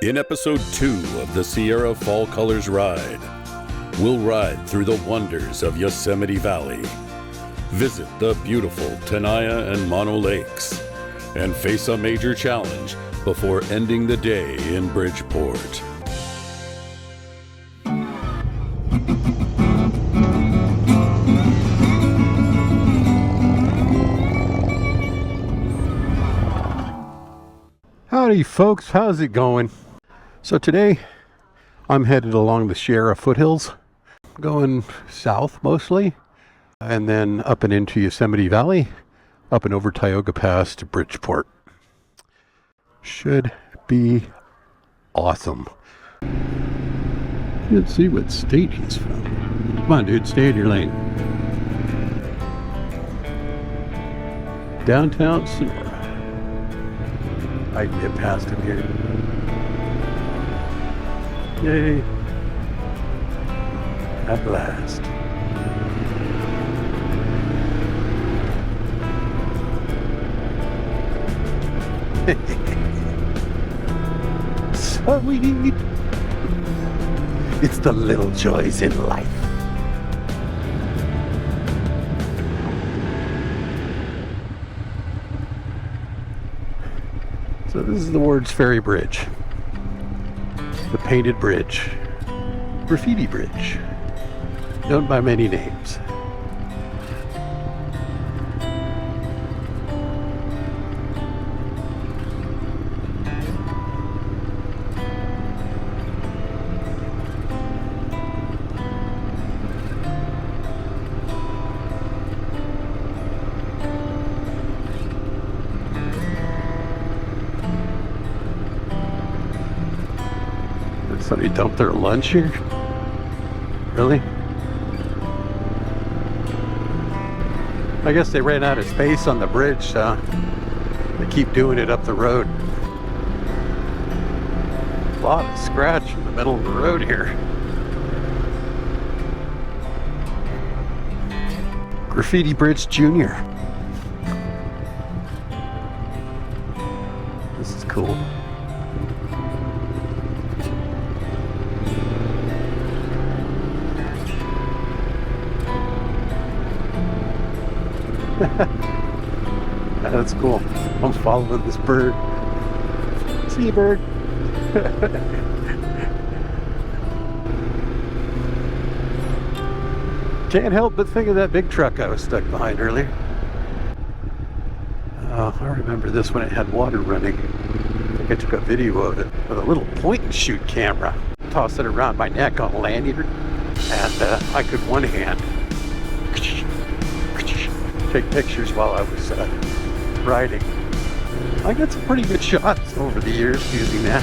In episode 2 of the Sierra Fall Colors Ride, we'll ride through the wonders of Yosemite Valley, visit the beautiful Tenaya and Mono Lakes, and face a major challenge before ending the day in Bridgeport. Howdy folks, how's it going? So today I'm headed along the Sierra foothills, going south mostly, and then up and into Yosemite Valley, up and over Tioga Pass to Bridgeport. Should be awesome. Can't see what state he's from. Come on dude, stay in your lane. Downtown Sonora. I can get past him here. Yay. At last. Sweet. It's the little joys in life. So this is the Wards Ferry Bridge. The painted bridge. Graffiti Bridge. Known by many names. Somebody dumped their lunch here? Really? I guess they ran out of space on the bridge, so they keep doing it up the road. A lot of scratch in the middle of the road here. Graffiti Bridge Jr. This is cool. That's cool. I'm following this bird. See you, bird. Can't help but think of that big truck I was stuck behind earlier. I remember this when it had water running. I think I took a video of it with a little point and shoot camera. Tossed it around my neck on a lanyard, and I could one hand take pictures while I was riding. I got some pretty good shots over the years using that.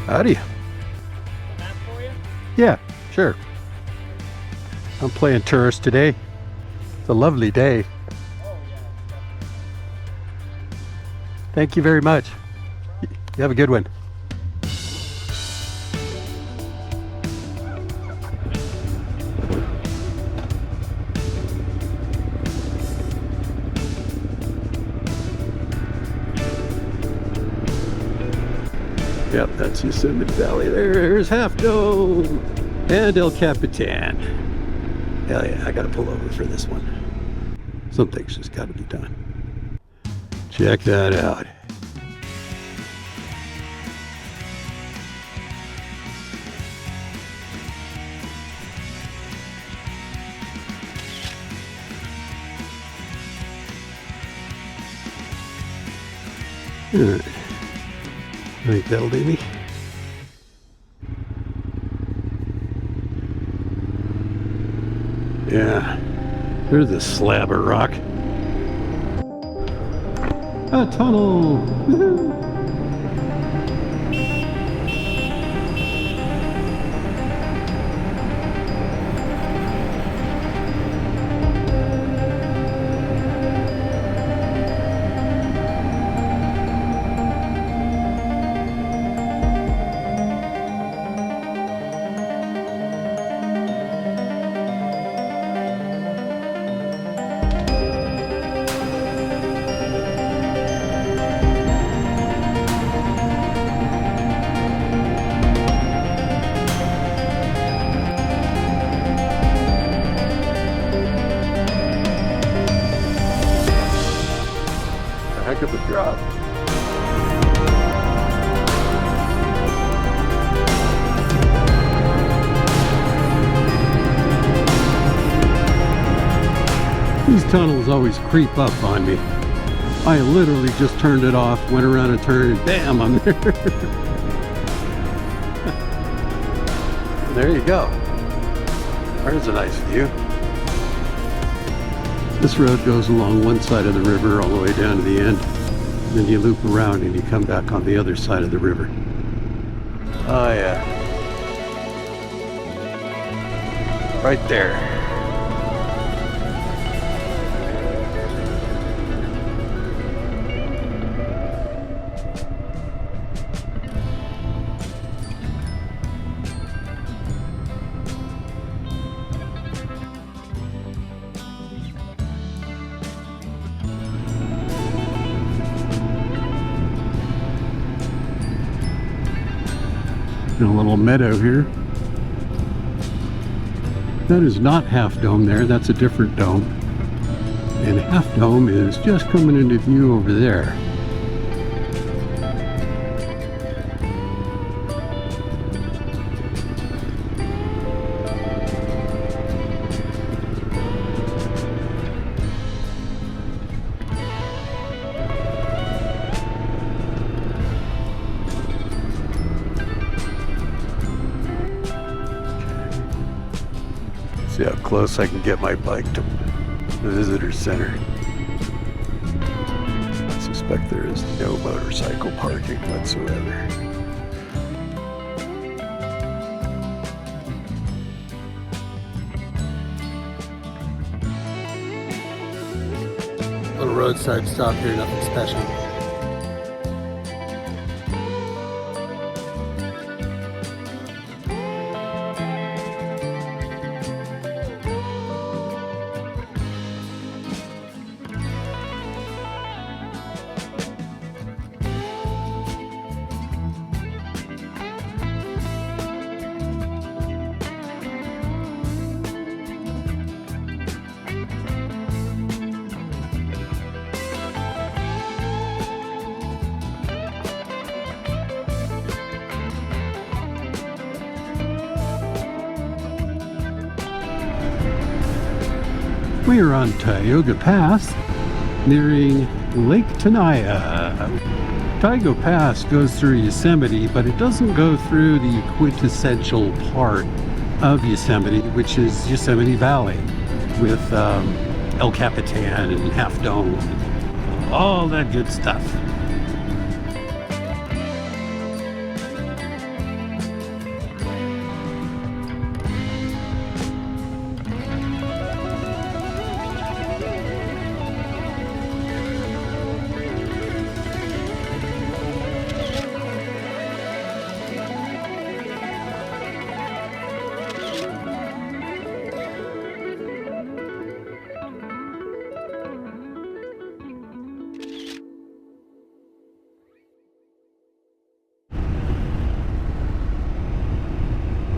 Howdy. Map for you? Yeah, sure. I'm playing tourist today. It's a lovely day. Oh, yeah. Thank you very much. You have a good one. Yep, that's Yosemite Valley. There's Half Dome and El Capitan. Hell yeah, I gotta pull over for this one. Some things just gotta be done. Check that out. Alright. I think that'll do me. Yeah, there's a slab of rock. A tunnel! Woohoo! These tunnels always creep up on me. I literally just turned it off, went around a turn, and bam, I'm there. There you go. There's a nice view. This road goes along one side of the river all the way down to the end. Then you loop around and you come back on the other side of the river. Oh yeah. Right there. In a little meadow here. That is not Half Dome there, that's a different dome. And Half Dome is just coming into view over there. See how close I can get my bike to the visitor center. I suspect there is no motorcycle parking whatsoever. Little roadside stop here, nothing special. We are on Tioga Pass, nearing Lake Tenaya. Tioga Pass goes through Yosemite, but it doesn't go through the quintessential part of Yosemite, which is Yosemite Valley, with El Capitan and Half Dome, all that good stuff.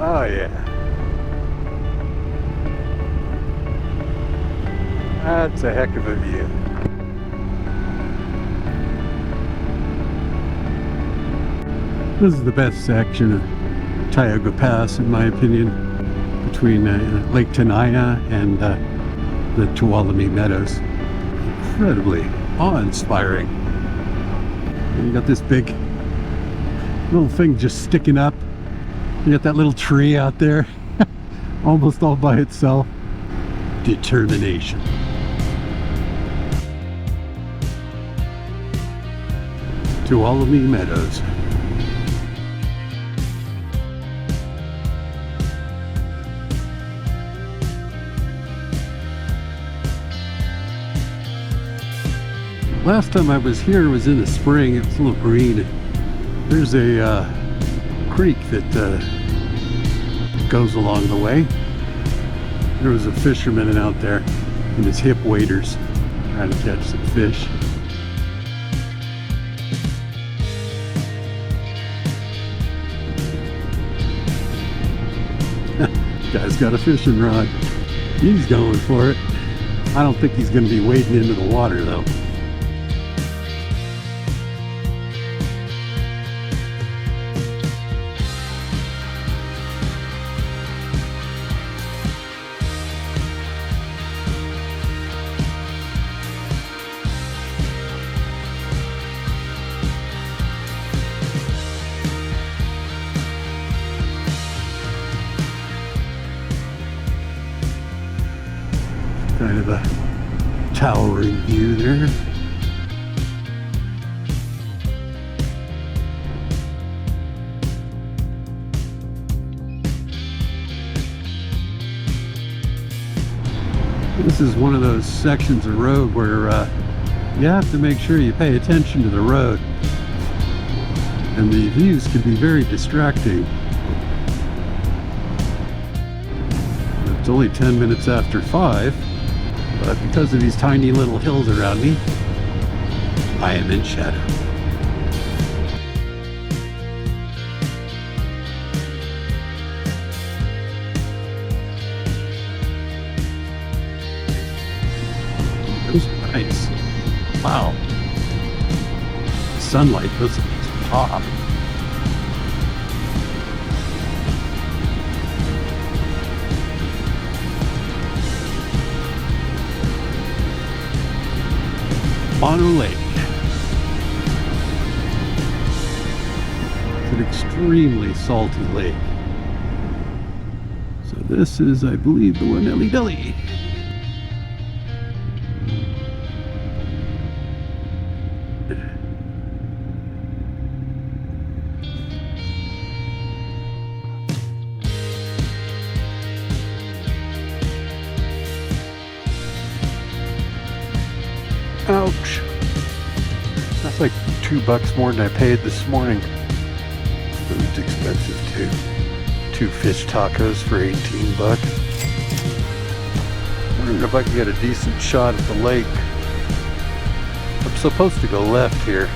Oh yeah. That's a heck of a view. This is the best section of Tioga Pass, in my opinion, between Lake Tenaya and the Tuolumne Meadows. Incredibly awe-inspiring. You got this big little thing just sticking up. You got that little tree out there, almost all by itself. Determination. Tuolumne Meadows. Last time I was here was in the spring. It was a little green. There's a creek that goes along the way. There was a fisherman out there in his hip waders trying to catch some fish. Guy's got a fishing rod. He's going for it. I don't think he's going to be wading into the water though. kind of a towering view there. This is one of those sections of road where you have to make sure you pay attention to the road, and the views can be very distracting. It's only 10 minutes after 5, but because of these tiny little hills around me, I am in shadow. Those are nice. Wow. Sunlight doesn't pop. Mono Lake. It's an extremely salty lake. So this is, I believe, the one Nelly Deli. Ouch. That's like $2 more than I paid this morning. Food's expensive too. 2 fish tacos for $18. Wondering if I can get a decent shot at the lake. I'm supposed to go left here.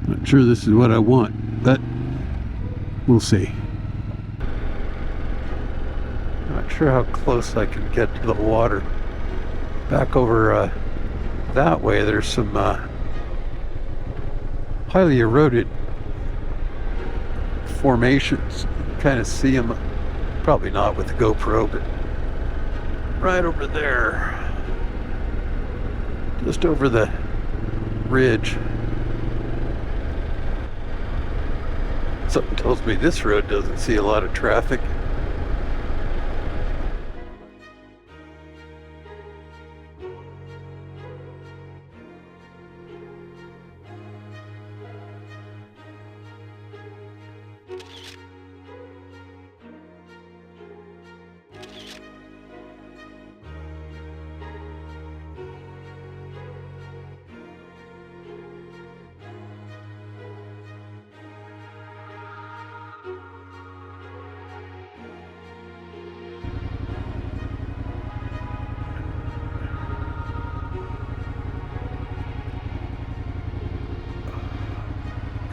Not sure this is what I want, but we'll see. Not sure how close I can get to the water. Back over that way, there's some highly eroded formations. You can kind of see them, probably not with the GoPro, but right over there, just over the ridge. Something tells me this road doesn't see a lot of traffic.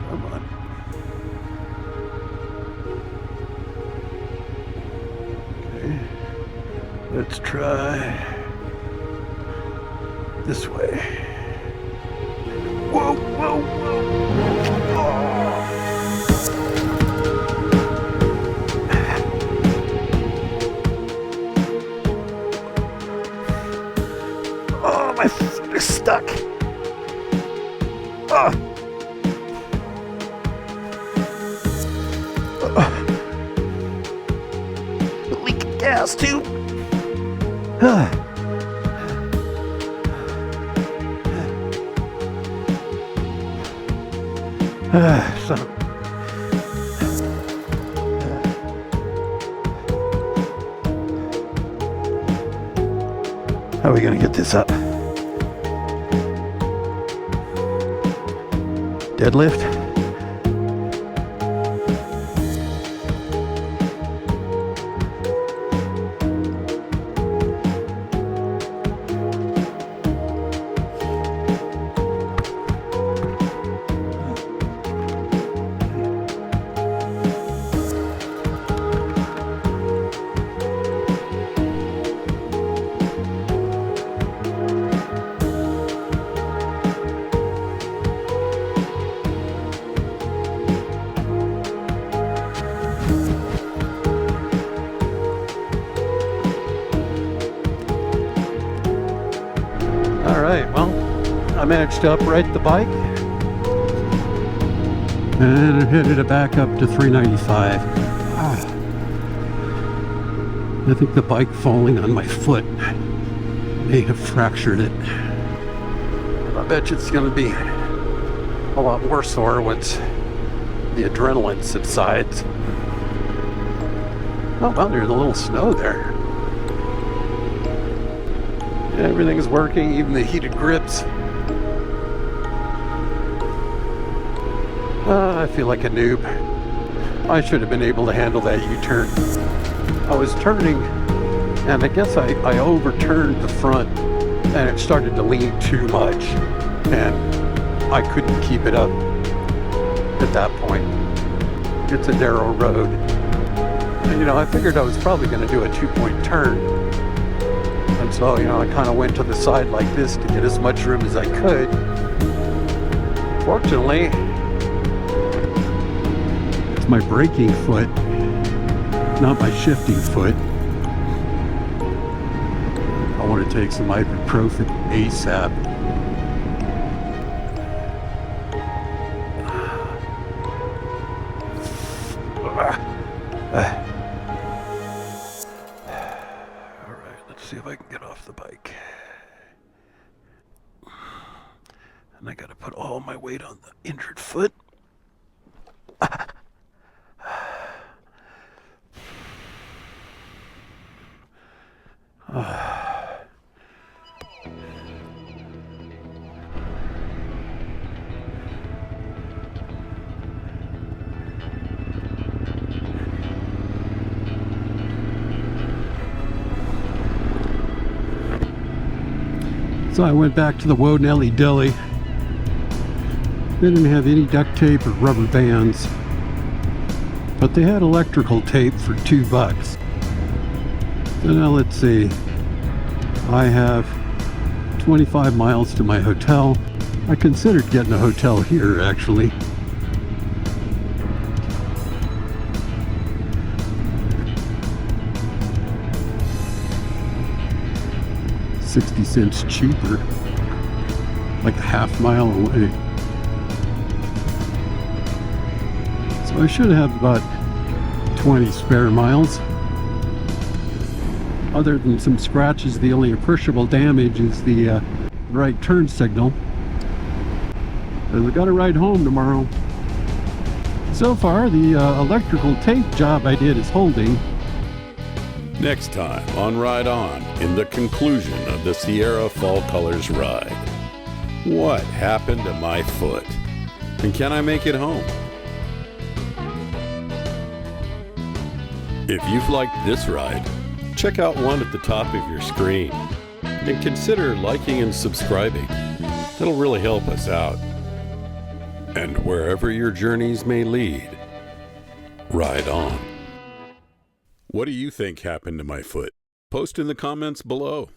Come on. Okay. Let's try this way. Whoa, whoa, whoa. Oh, my feet are stuck. Oh. Leaking gas too. So. How are we gonna get this up? Deadlift? I managed to upright the bike and it headed it back up to 395. I think the bike falling on my foot may have fractured it. I bet you it's going to be a lot more sore once the adrenaline subsides. Oh, well, there's a little snow there. Everything's working, even the heated grips. I feel like a noob. I should have been able to handle that U-turn. I was turning, and I guess I overturned the front, and it started to lean too much, and I couldn't keep it up at that point. It's a narrow road. And, you know, I figured I was probably going to do a 2-point turn. And so, you know, I kind of went to the side like this to get as much room as I could. Fortunately, it's my braking foot, not my shifting foot. I want to take some ibuprofen ASAP. Alright, let's see if I can get off the bike. And I gotta put all my weight on the injured foot. So I went back to the Woe Nelly Deli. They didn't have any duct tape or rubber bands, but they had electrical tape for $2. So now let's see. I have 25 miles to my hotel. I considered getting a hotel here, actually. $0.60 cheaper, like a half mile away. So I should have about 20 spare miles. Other than some scratches, the only appreciable damage is the right turn signal. And I've got to ride home tomorrow. So far, the electrical tape job I did is holding. Next time on Ride On, in the conclusion of the Sierra Fall Colors ride. What happened to my foot? And can I make it home? If you've liked this ride, check out one at the top of your screen. And consider liking and subscribing. That'll really help us out. And wherever your journeys may lead, ride on. What do you think happened to my foot? Post in the comments below.